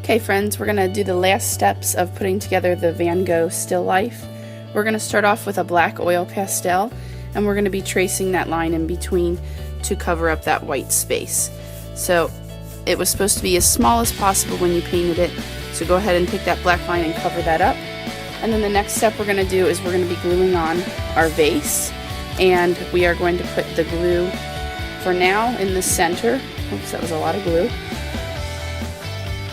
Okay friends, we're going to do the last steps of putting together the Van Gogh Still Life. We're going to start off with a black oil pastel, and we're going to be tracing that line in between to cover up that white space. So it was supposed to be as small as possible when you painted it, so go ahead and take that black line and cover that up. And then the next step we're going to do is we're going to be gluing on our vase, and we are going to put the glue for now in the center. Oops, that was a lot of glue.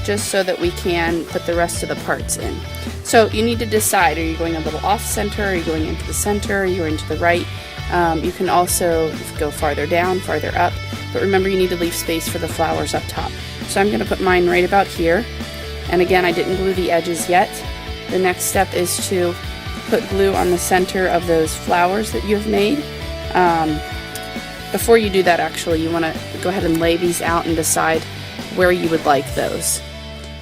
Just so that we can put the rest of the parts in. So you need to decide, are you going a little off center, are you going into the center, are you going to the right? You can also go farther down, farther up, but remember you need to leave space for the flowers up top. So I'm going to put mine right about here, and again I didn't glue the edges yet. The next step is to put glue on the center of those flowers that you've made. Before you do that, actually, you want to go ahead and lay these out and decide where you would like those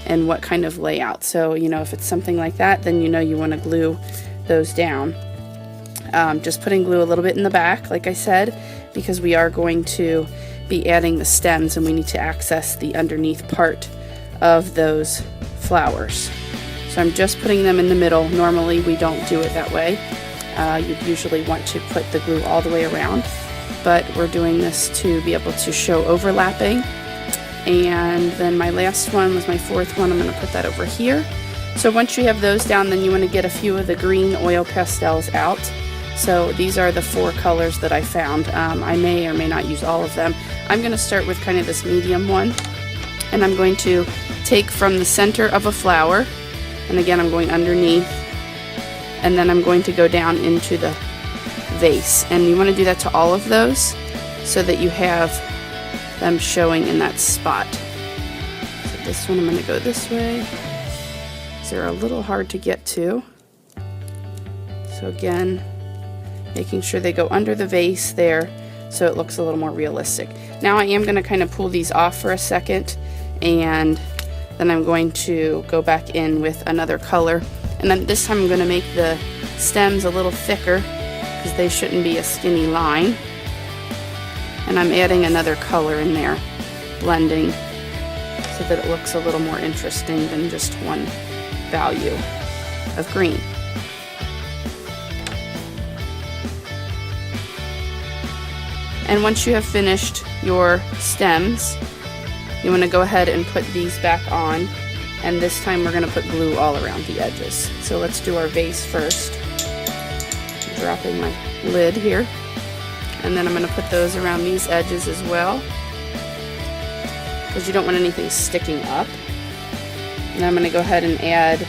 and what kind of layout. So, you know, if it's something like that, then you know you want to glue those down. Just putting glue a little bit in the back, like I said, because we are going to be adding the stems and we need to access the underneath part of those flowers. So I'm just putting them in the middle. Normally we don't do it that way. You'd usually want to put the glue all the way around, but we're doing this to be able to show overlapping. And then my last one was my fourth one. I'm going to put that over here. So once you have those down, then you want to get a few of the green oil pastels out. So these are the 4 colors that I found. I may or may not use all of them. I'm going to start with kind of this medium one, and I'm going to take from the center of a flower, and again I'm going underneath, and then I'm going to go down into the vase. And you want to do that to all of those so that you have them showing in that spot. So this one I'm going to go this way. They're a little hard to get to. So again, making sure they go under the vase there so it looks a little more realistic. Now I am going to kind of pull these off for a second, and then I'm going to go back in with another color. And then this time I'm going to make the stems a little thicker because they shouldn't be a skinny line. And I'm adding another color in there, blending, so that it looks a little more interesting than just one value of green. And once you have finished your stems, you want to go ahead and put these back on, and this time we're going to put glue all around the edges. So let's do our vase first. I'm dropping my lid here. And then I'm going to put those around these edges as well, because you don't want anything sticking up. And I'm going to go ahead and add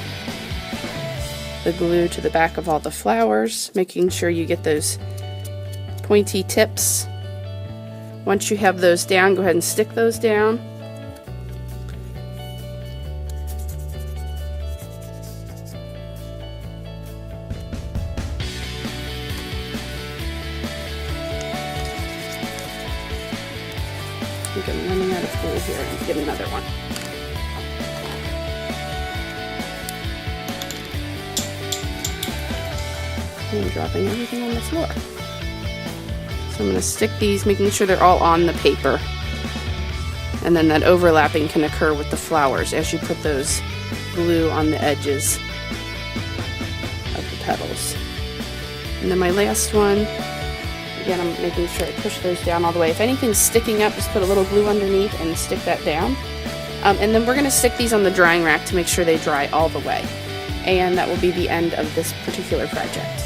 the glue to the back of all the flowers, making sure you get those pointy tips. Once you have those down, go ahead and stick those down. I think I'm running out of glue here, and get another one. And I'm dropping everything on the floor. So I'm going to stick these, making sure they're all on the paper. And then that overlapping can occur with the flowers as you put those glue on the edges of the petals. And then my last one, again, I'm making sure I push those down all the way. If anything's sticking up, just put a little glue underneath and stick that down. And then we're going to stick these on the drying rack to make sure they dry all the way. And that will be the end of this particular project.